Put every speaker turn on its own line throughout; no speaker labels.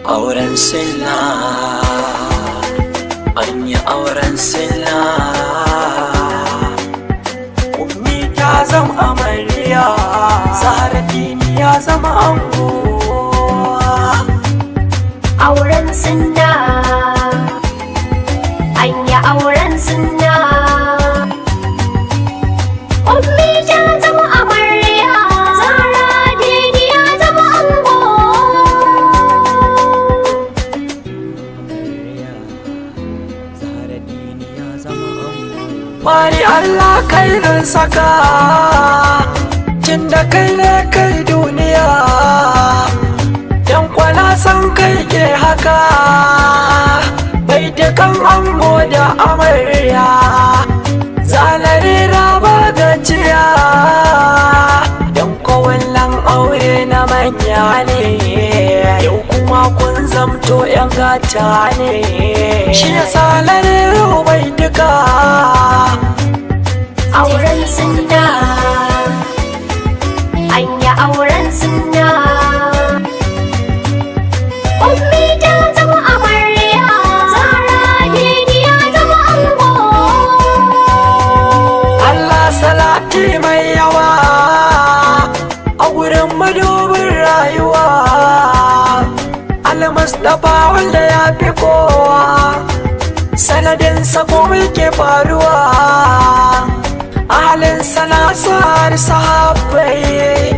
auren sila an yi auren sila. Ummi ta zama amarya, Zahraddini ya zama ango.
Auren sunna an yi auren sunna. Ummi ta zama amarya, Zahraddini ya zama ango.
Bari Allah kairin saka, tunda kai ne kai duniya, yan kwana san kai ke haka. Bai dukan ango da amarya, zanarira ba gajiya, yan kowallon aure na manya ne, yau kuma kun zamto yan gata ne. Shi yasa lariro bai duka
Auren sunna an yi auren sunna. Ummi ta zama amarya, Zahraddini ya zama ango.
Allah salati mai yawa a wurin madubin rayuwa, Al-Mustapha wanda ya fi kowa, sanadinsa komai ke faruwa. Ahalin sana sa'ar sahabbai,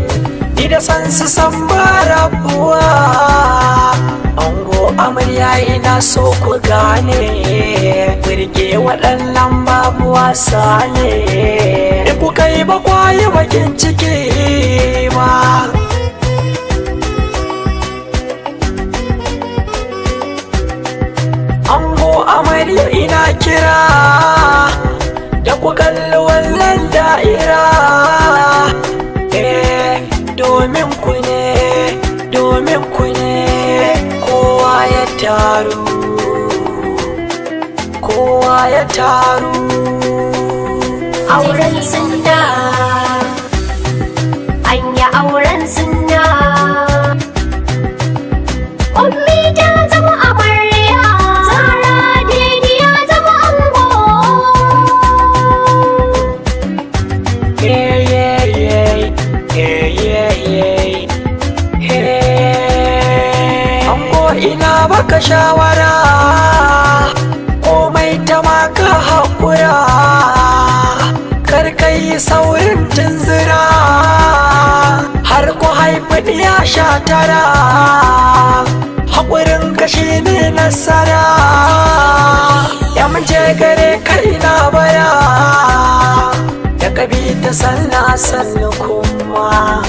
ni da san su san ba rabuwa. Ango amarya ina so ku gane, birge waɗannan babu wasa ne. In kuka yi ba kwayi bakin ciki ba. Ango amarya ina kira da ku kalli wannan da'ira, domin ku ne kowa ya taru, kowa ya taru.
Auren sunna an yi auren sunna. Ummi ta zama amarya, Zahraddini ya zama ango.
Ango ina baka shawara, komai ta maka haƙura, kar ka yi saurin tunzura, har ku haifi ɗiya 19. Haƙurin ka shi ne nasara, ya muje gare kai na bara, da kabi ta sannu kuma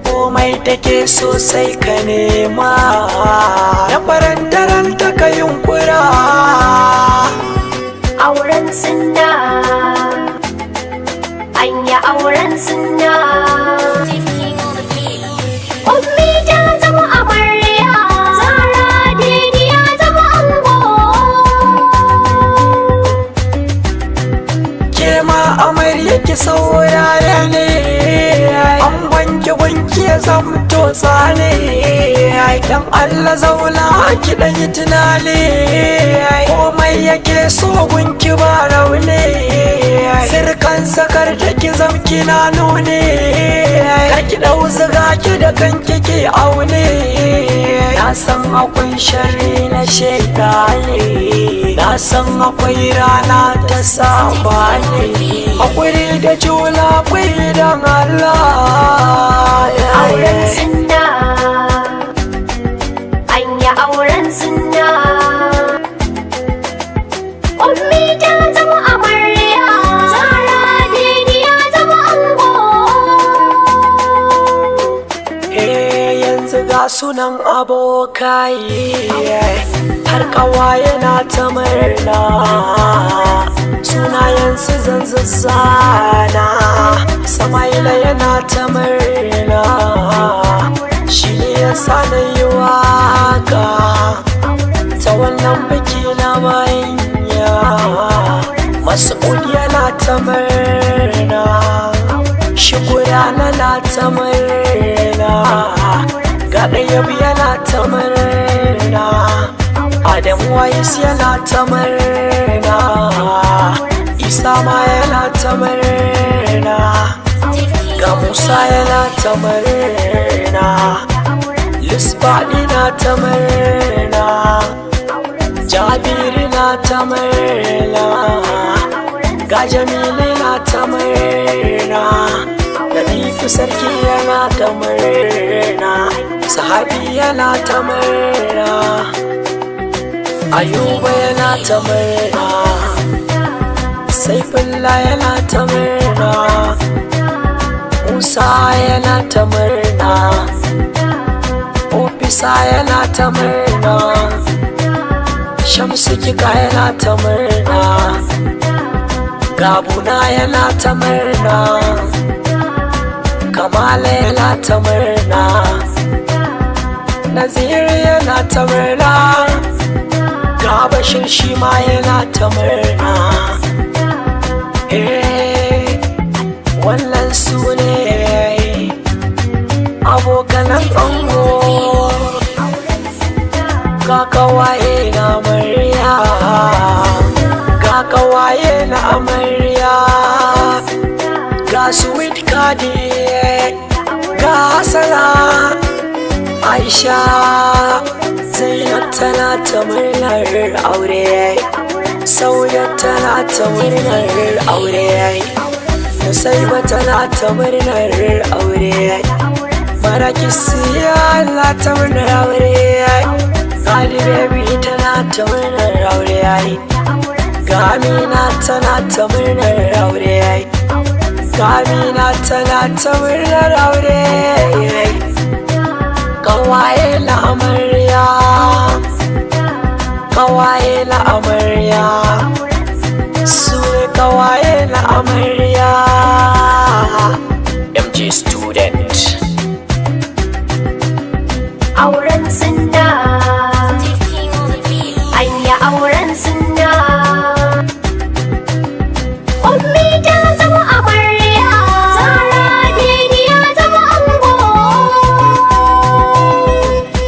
komai take sosai ka nema, ya farantaran ta ka yunkura.
Auren sunna an yi auren sunna. Ummi ta zama amarya, Zahraddini ya zama ango.
Ke ma amarya ki saurare ne, an wanke wanke zamto tsane. Dan Allah zauna ki dan yi tunani, komai yake so gunki ba rauni. Sirkan sakar da ki zamki na nune, ka ki dau zuga ki da kanki ki aune. Na san akwai sharri na shaitani, na san akwai rana ta sabani, akwai da juna akwai dan Allah.
Auren sunna an yi auren sunna. Ummi ta zama amarya, Zahraddini ya zama ango.
Yanzu ga sunan abokai, har kawaye na ta murna, sunayensu zan zazzana. Samaila yana ta murna, shi ne ya sa na yi waka ta wannan biki na manya. Mas'ud yana ta murna, Shukura na ta murna, ga ɗaya yana ta murna. Adamu Wais yana ta murna, Isa ma yana ta murna, ga Musa yana ta murna, Lisbaɗi na ta murna, Jabiri na ta murna, ga Jamilu na ta murna, Latifu sarki yana ta murna, Sahabi yana ta murna, Ayuba yana ta murna, Saifullah yana ta murna, Musa yana ta murna, Ofisa yana ta murna, Shamsu Kika yana ta murna, Gabuna yana ta murna, Kamala yana ta murna, Nazir yana ta murna, ga Bashir shi ma yana ta murna. Wannan su ne abokanan ango, ga kawaye na amarya, ga kawaye na amarya, ga sweet kadi, ga Hassana, Aisha, Zainab tana ta murnar aure, Saudat tana ta murnar aure, Nusaiba tana ta murnar aure, Marakisiya Allah ta murnar aure, Gali baby tana ta murnar aure, Gamina tana ta murnar aure, Gamina tana ta murnar aure, kawaye na amarya, kawaye na amarya, su ne kawaye na amarya. MG Student.
Auren sunna, an yi auren sunna. Ummi ta zama amarya, Zara Didi ya zama ango.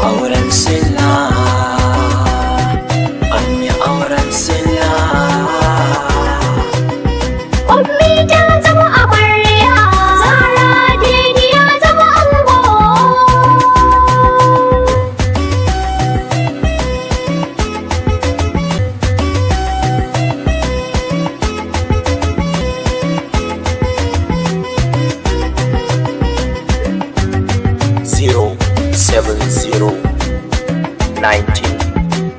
Auren sunna, an yi auren sunna.
Ummi ta zama amarya, Zara Didi ya zama ango.
Zero 70 19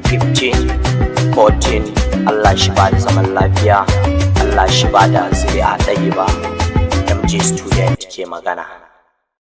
15 14. Allah shi ba da zaman lafiya, Allah shi ba da zuri'a ɗaya ba. MG Student ke magana.